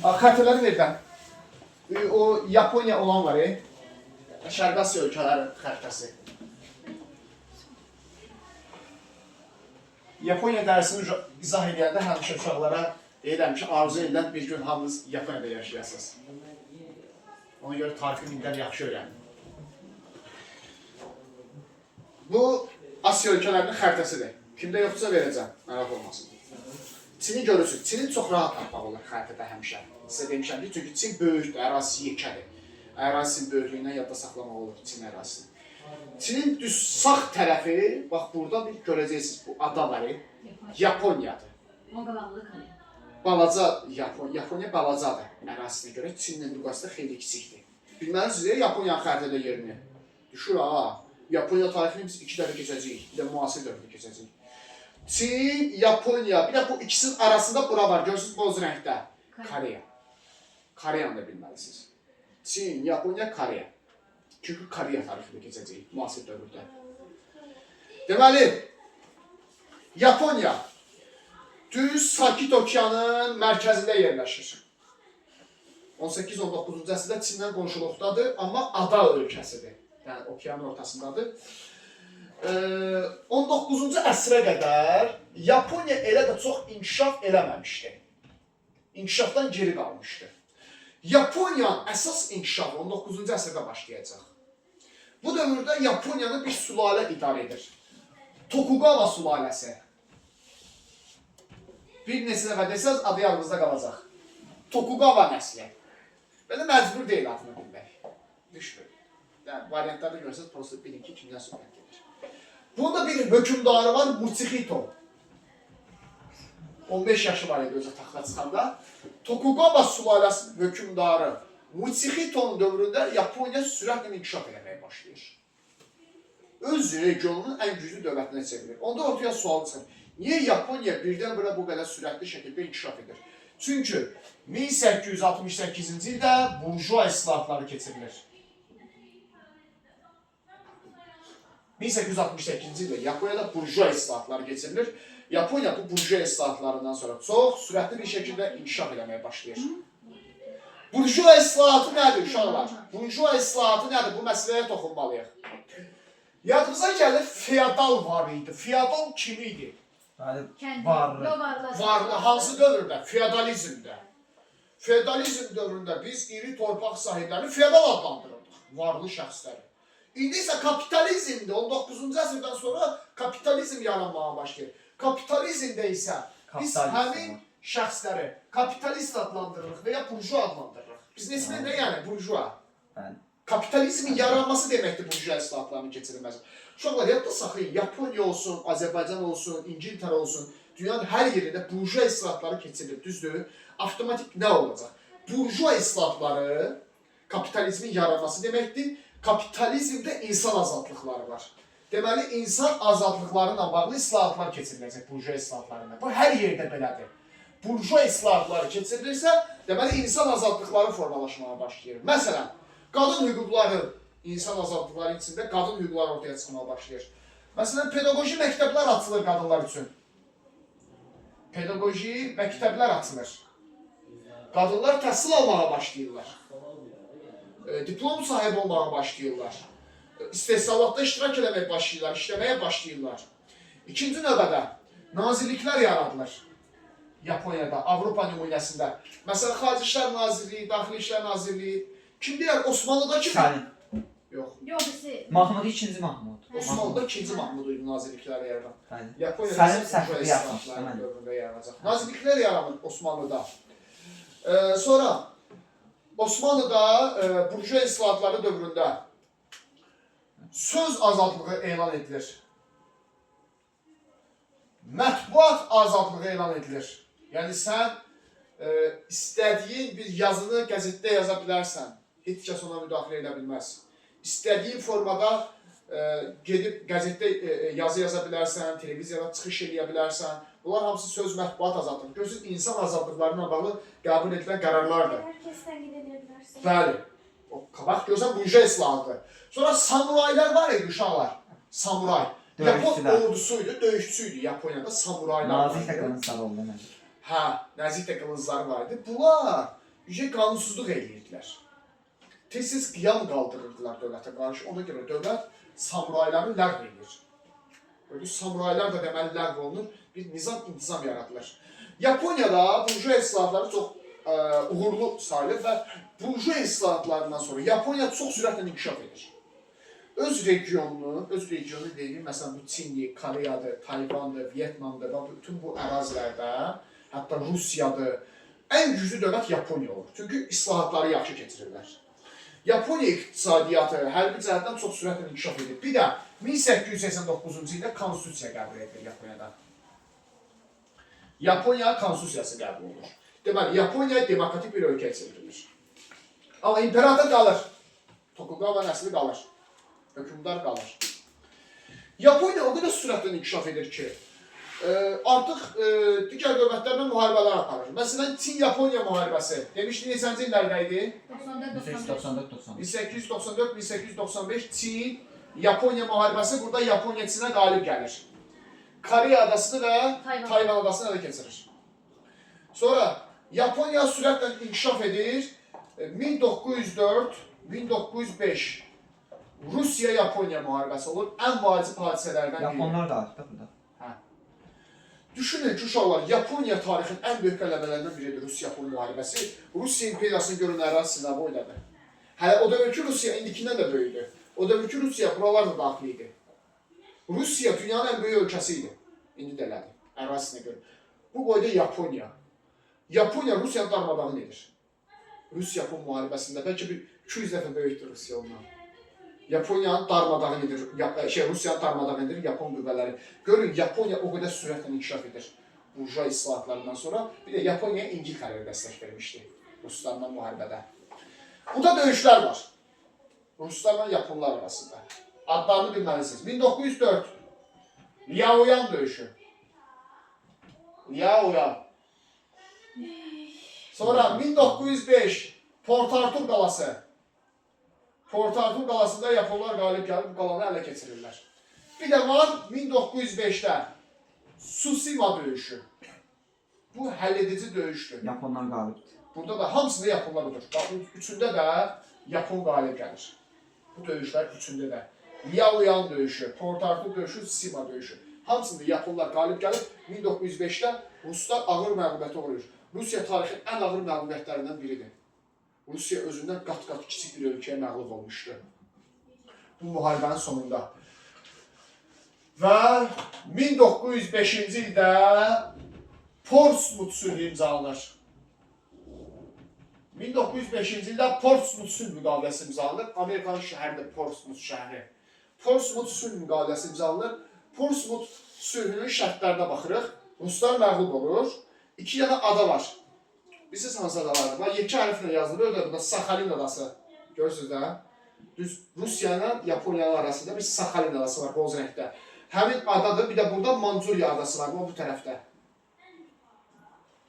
Xəritələri verirəm. O Yaponiya olan var, Şərqi Asiya ölkələri xəritəsi. Yaponiya dərsini izah edəndə həmişə uşaqlara deyirəm ki, arzu edilən bir gün hamınız Yaponiyada yaşayasınız. Ona görə tarixi bilgiləri yaxşı öyrənin. Bu Asiya ölkələrinin xəritəsidir. Kimdə yoxdursa verəcəm, məraq olmasın. Çini görürsünüz. Çini çox rahat tapmaq olur xəritədə həmişə. Sizə demişəm ki, çünki Çin böyükdür, ərazisi yekədir. Ərazisinin böyüklüyündən yadda saxlamaq olur Çin ərazisini. Çinin düz sağ tərəfi, bax burada bir görəcəksiniz, bu ada var, Yaponiyadır. Balaca Yaponiya balacadır ərazisinə görə. Çinlə müqayisədə xeyli kiçikdir. Bilməlisiniz, Yaponiyanın xəritədə yerini. Düşür ha, Yaponiya tarixini biz 2 dəfə keçəcəyik, bir də müasir dövrdə keçəcəyik. Çin, Yaponiya, bir də bu ikisinin arasında bura var, görürsünüz boz rəngdə. Koreya. Koreyanı da bilməlisiniz. Çin, Yaponiya, Koreya. Çünki Koreya tarixində keçəcəyik, müasir dövrdə. Deməli, Yaponiya düz Sakit Okeanın mərkəzində yerləşir. 18-19-cu əsrdə Çindən qonşuluqdadır, amma ada ölkəsidir. Yəni, okeanın ortasındadır. 19-cu əsrə qədər Yaponiya elə də çox inkişaf eləməmişdi. İnkişafdan geri qalmışdı. Yaponiyanın əsas inkişafı 19-cu əsrdə başlayacaq. Bu dövrdə Yaponiyanı bir sülalə idarə edir. Tokugawa sülaləsi. Bir neçə dəfə desəz, adı yadınızda qalacaq. Tokugawa nəsli. Belə məcbur deyil adını bilmək. Düşmür. Yəni, variantlarda görürsünüz, prosto bilin ki, kimdən söhbət gedir. Bunda bir hökümdarı var, Mutsihito. 15 yaşı var idi özü taxta çıxanda. Tokugawa sülaləsinin hökümdarı Mutsihito'nun dövründə Yaponiya sürətlə inkişaf eləməyə başlayır. Öz regionunun ən güclü dövlətinə çevirir. Onda ortaya sual çıxır. Niyə Yaponiya birdən-birə bu qədər sürətli şəkildə inkişaf edir? Çünki 1868-ci ildə burjua islahatları keçirilir. 1868-ci ildə Yaponiyada burjua islahatları keçirilir. Yaponiya bu burjua islahatlarından sonra çox sürətli bir şəkildə inkişaf eləməyə başlayır. Burjua islahatı nədir uşaqlar? Burjua islahatı nədir? Bu məsələyə toxunmalıyıq. Yadınıza gəlir, feodal var idi. Feodal kim idi? Varlı. Hansı dövrdə? Feodalizmdə. Feodalizm dövründə biz iri torpaq sahiblərini feodal adlandırırdıq. Varlı şəxsləri. İndi isə kapitalizmdə 19-cu əsrdən sonra kapitalizm yaranmağa başlayır. Kapitalizmdə isə biz həmin şəxsləri kapitalist adlandırırıq və ya burjua adlandırırıq. Biz nesinə nə yəni burjua? Kapitalizmin yaranması deməkdir burjua islahatlarının keçirilməsi. Uşaqlar, yadda saxlayın, Yaponiya olsun, Azərbaycan olsun, İngiltərə olsun, dünyanın hər yerində burjua islahatları keçirilir, düzdür? Avtomatik nə olacaq? Burjua islahatları kapitalizmin yaranması deməkdir. Kapitalizmdə insan azadlıqları var. Deməli, insan azadlıqlarına bağlı islahatlar keçiriləcək burjua islahatlarında. Bu hər yerdə belədir. Burjua islahatları keçirilirsə, deməli, insan azadlıqları formalaşmağa başlayır. Məsələn, qadın hüquqları, insan azadlıqları içində qadın hüquqları ortaya çıxmağa başlayır. Məsələn, pedaqoji məktəblər açılır qadınlar üçün. Pedaqoji məktəblər açılır. Qadınlar təhsil almağa başlayırlar. Diplom sahibi olmağa başlayırlar. İstehsalatda iştirak eləməyə başlayırlar, işləməyə başlayırlar. İkinci növbədə nazirliklər yaradılır. Yaponiyada, Avropa nümunəsində. Məsələn, Xarici İşlər Nazirliyi, Daxili İşlər Nazirliyi. Kim deyər, Osmanlıda kim? Səlim. Yox. Mahmud 2-ci Mahmud. Osmanlıda 2-ci Mahmud idi nazirliklər yaradan. Yaponiyada Səlim səhvli yapmış. dövründə yaranacaq. Nazirliklər yaranır Osmanlıda. Sonra Osmanlıda burjua islahatları dövründə söz azadlığı elan edilir. Mətbuat azadlığı elan edilir. Yəni sən istədiyin bir yazını qəzetdə yaza bilərsən. Heç kəs ona müdaxilə edə bilməz. İstədiyin formada gedib qəzetdə yazı yaza bilərsən, televiziyada çıxış edə bilərsən. Bunlar hamısı söz mətbuat azadlığı. Görürsünüz, insan azadlıqlarına bağlı qəbul edilən qərarlardır. Hər kəs təqid edə bilərsən. Bəli. Bax, görürsən, burjua islahatı. Sonra samuraylar var idi, uşaqlar. Samuray. Yapon ordusuydu, döyüşçüydü Yaponiyada, samuraylar var. Nazik təqanın sarı oldu. Hə, nəzik də qılıncları var idi. Bunlar yüce qanunsuzluq edirdilər. Tez-tez qiyam qaldırırdılar dövlətə qarşı. Ona görə dövlət samurayları ləğv edir. Böyle samuraylar da deməli ləğv olunur. Bir nizam-intizam yaradılır. Yaponiyada burjuva islahatları çox uğurlu sayılır və burjuva islahatlarından sonra Yaponiya çox sürətlə inkişaf edir. Öz regionunu deyil, məsələn bu Çindir, Koreyadır, Tayvandır, Vietnamdır və bütün bu ərazilərdə, hətta Rusiyadır, ən güclü dövlət Yaponiya olur. Çünki islahatları yaxşı keçirirlər. Yaponiya iqtisadiyyatı hərbi cəhətdən çox sürətlə inkişaf edir. Bir də 1889-cu ildə konstitusiya qəbul edilir Yaponiyada. Yaponiya konstitusiyası qəbul olunur. Deməli, Yaponiya demokratik bir ölkəyə çevrilir. Amma imperator qalır. Tokugawa nəsli qalır. Hökümdar qalır. Yaponiya o qədər sürətlə inkişaf edir ki, artıq digər dövlətlərlə müharibələr aparır. Məsələn, Çin-Yaponiya müharibəsi. Demişdi, neçənci illərdə idi? 1894-1895 Çin-Yaponiya müharibəsi burada Yaponiya Çinə qalib gəlir. Koreya adasını və Tayvan adasını ələ keçirir. Sonra Yaponiya sürətlə inkişaf edir. 1904-1905 Rusiya-Yaponiya müharibəsi olur. Ən vacib hadisələrdən biri. Yaponlar da artıq burada. Düşünün ki, uşaqlar, Yaponiya tarixinin ən böyük qələbələrindən biridir Rusiya-Yapon müharibəsi. Rusiya imperiyasının görün ərazisində boyladı. Hələ o dövrki Rusiya indikindən də böyüdü. O dövrki Rusiya buralar da daxil idi. Rusiya dünyanın ən böyük ölkəsi idi. İndi də elədi, ərazisinə görə. Bu boyda Yaponiya. Yaponiya Rusiyanın darmadağın edir. Rus-Yapon müharibəsində bəlkə bir 200 dəfə böyükdür Rusiya ondan. Yaponiyanın darmadağın edir, Rusiyanın darmadağın edir Yapon qüvvələri. Görün, Yaponiya o qədər sürətlə inkişaf edir burjuva islahatlarından sonra. Bir də Yaponiya İngiltərəyə dəstək vermişdi Ruslarla müharibədə. Burada döyüşlər var. Ruslarla Yaponlar arasında. Adlarını bilməlisiniz. 1904 Liaoyan döyüşü. Liaoyan. Sonra 1905 Port Arthur qalası. Port Arthur qalasında Yaponlar qalib gəlib bu qalanı ələ keçirirlər. Bir də var 1905-də Tsushima döyüşü. Bu həlledici döyüşdür. Yaponlar qalibdir. Burada da hamısında Yaponlar olur. Üçündə də Yapon qalib gəlir. Bu döyüşlər üçündə də. Liaoyan döyüşü, Port Arthur döyüşü, Tsushima döyüşü. Hamısında Yaponlar qalib gəlib 1905-də Ruslar ağır məğlubiyyətə uğrayır. Rusiya tarixinin ən ağır məğlubiyyətlərindən biridir. Rusiya özündən qat-qat kiçik bir ölkəyə məğlub olmuşdu. Bu müharibənin sonunda. Və 1905-ci ildə Portsmouth sülhü imzalanır. 1905-ci ildə Portsmouth sülh müqaviləsi imzalanır. Amerikanın şəhəridir Portsmouth şəhəri. Portsmouth sülh müqaviləsi imzalanır. Portsmouth sülhünün şərtlərinə baxırıq. Ruslar məğlub olur. İki yana ada var. Bilirsiniz hansı adalardır? Var, 2 hərflə yazılır. Öyle burada Sakhalin adası. Görürsünüz də? Düz Rusiya ilə Yaponiyanın arasında bir Sakhalin adası var boz rəngdə. Həmin adadır. Bir də burada Manzuriya adası var. O bu tərəfdə.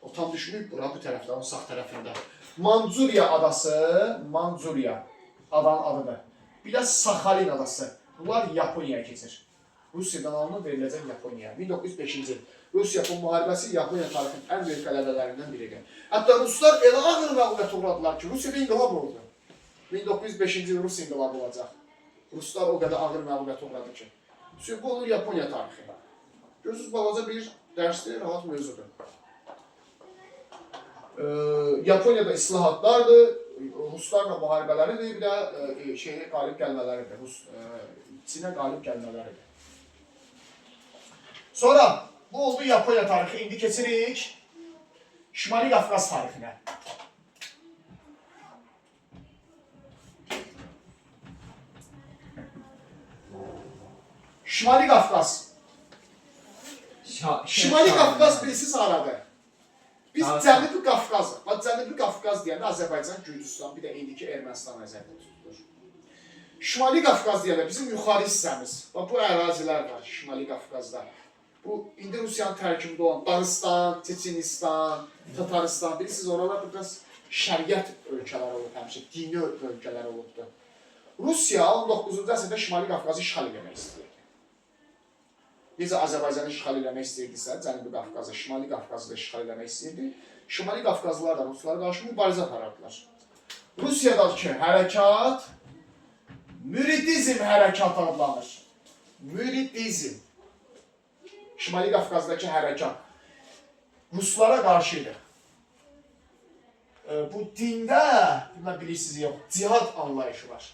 O tam düşünür. Bura bu tərəfdə. Onun sağ tərəfində. Manzuriya adası. Manzuriya. Adanın adıdır. Bir də Sakhalin adası. Bunlar Yaponiyaya keçir. Rusiyadan alınıb veriləcək Yaponiyaya. 1905-ci il. Rus-Yapon müharibəsi Yaponiya tarixinin ən böyük qələbələrindən biridir. Hətta Ruslar elə ağır məğlubiyyətə uğradılar ki, Rusiyada inqilab oldu. 1905-ci il Rus inqilabı olacaq. Ruslar o qədər ağır məğlubiyyətə uğradı ki. Çünki bu olur Yaponiya tarixi. Görürsünüz, balaca bir dərsdir, rahat mövzudur. Yaponiyada islahatlardır, Ruslarla müharibələridir, bir də qalib gəlmələridir. Çinə qalib gəlmələridir. Sonra bu oldu Yaponiya tarixi. İndi keçirik Şimali Qafqaz tarixinə. Şimali Qafqaz. Şimali Qafqaz bilirsiniz haradır? Biz Cənubi Qafqaz. Cənubi Qafqaz deyəndə Azərbaycan, Gürcüstan, bir də indiki Ermənistan nəzərdə tutulur. Şimali Qafqaz deyəndə bizim yuxarı hissəmiz. Bu ərazilər var Şimali Qafqazda. Bu indi Rusiyanın tərkibində olan Dağıstan, Çeçenistan, Tataristan, bilirsiniz oralar biraz şəriət ölkələri olub həmişə, dini ölkələri olubdur. Rusiya 19-cu əsrdə Şimali Qafqazı işğal etmək istəyirdi. necə Azərbaycanı işğal eləmək istəyirdisə, Cənubi Qafqazı, Şimali Qafqazı da işğal eləmək istəyirdi. Şimali Qafqazlılar da Ruslara qarşı mübarizə aparardılar. Rusiyadakı hərəkat müridizm hərəkatı adlanır. Müridizm. Şimali Qafqazdakı hərəkat Ruslara qarşıydı. Bu dində, bilməm bilirsiniz yox, cihad anlayışı var.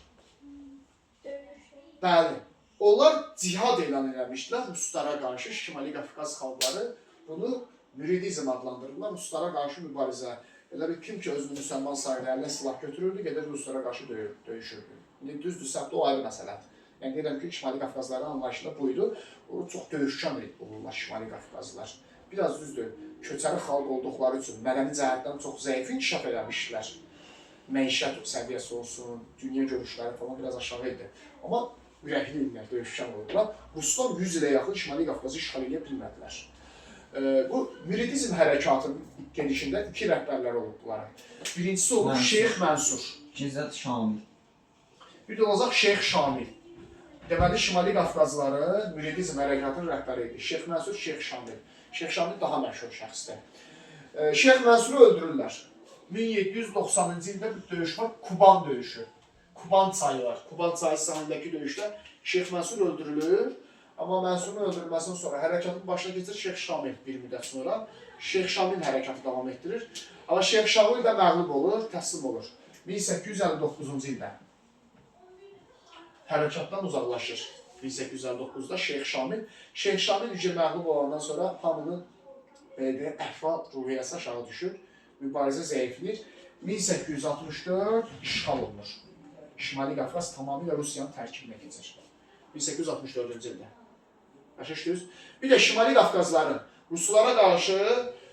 Bəli. Onlar cihad elan eləmişdilər Ruslara qarşı. Şimali Qafqaz xalqları bunu müridizm adlandırırlar. Ruslara qarşı mübarizə. Elə bir kim ki özünü müsəlman sayılır, əlinə silah götürürdü, gedir Ruslara qarşı döyüşürdü. İndi düzdür, səhvdə o ayrı məsələdir. Yəni deyirəm ki, Şimali Qafqazların anlayışında buydu. O çox döyüşkan olurlar Şimali Qafqazlılar. Biraz düzdür, köçəri xalq olduqları üçün mədəni cəhətdən çox zəif inkişaf eləmişdilər. Məişət səviyyəsi olsun, dünya görüşləri falan biraz aşağı idi. Amma ürəkli idilər, döyüşkan oldular. Ruslar 100 ilə yaxın Şimali Qafqazı işğal edə bilmədilər. Bu müridizm hərəkatının gedişində iki rəhbərlər olubdular. Birincisi olur Şeyx Mənsur. İkincisi Şamil. Bir də olacaq Şeyx Şamil. Deməli, Şimali Qafqazların müridizm hərəkatının rəhbəri idi. Şeyx Mənsur, Şeyx Şamil. Şeyx Şamil daha məşhur şəxsdir. Şeyx Mənsuru öldürürlər. 1790-cı ildə bir döyüş var, Kuban döyüşü. Kuban çayı var. Kuban çayı sahilindəki döyüşdə Şeyx Mənsur öldürülür. Amma Mənsurun öldürülməsindən sonra hərəkatın başına keçir Şeyx Şamil bir müddət sonra. Şeyx Şamil hərəkatı davam etdirir. Amma Şeyx Şamil də məğlub olur, təslim olur. 1859-cu ildə hərəkatdan uzaqlaşır. 1859-da Şeyx Şamil. Şeyx Şamil məğlub olandan sonra hamının əhval-ruhiyyəsi aşağı düşür. Mübarizə zəifləyir. 1864 işğal olunur. Şimali Qafqaz tamamilə Rusiyanın tərkibinə keçir. 1864-cü ildə. Başa düşdünüz? Bir də Şimali Qafqazların Ruslara qarşı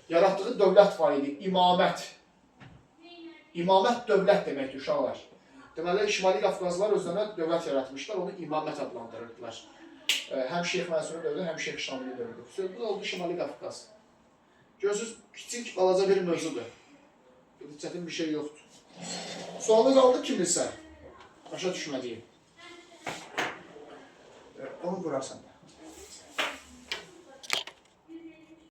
yaratdığı dövlət var idi, imamət. İmamət dövlət deməkdir, uşaqlar. Deməli, Şimali Qafqazlar özlərinə dövlət yaratmışlar, onu imamət adlandırırdılar. Həm Şeyx Mənsurun dövləti, həm Şeyx Şamilin dövləti. Sözdə oldu Şimali Qafqaz. Görürsünüz, kiçik, balaca bir mövzudur. Çətin bir şey yoxdur. Sualı qaldı kimdirsə, başa düşmədiyim. Onu qurarsan.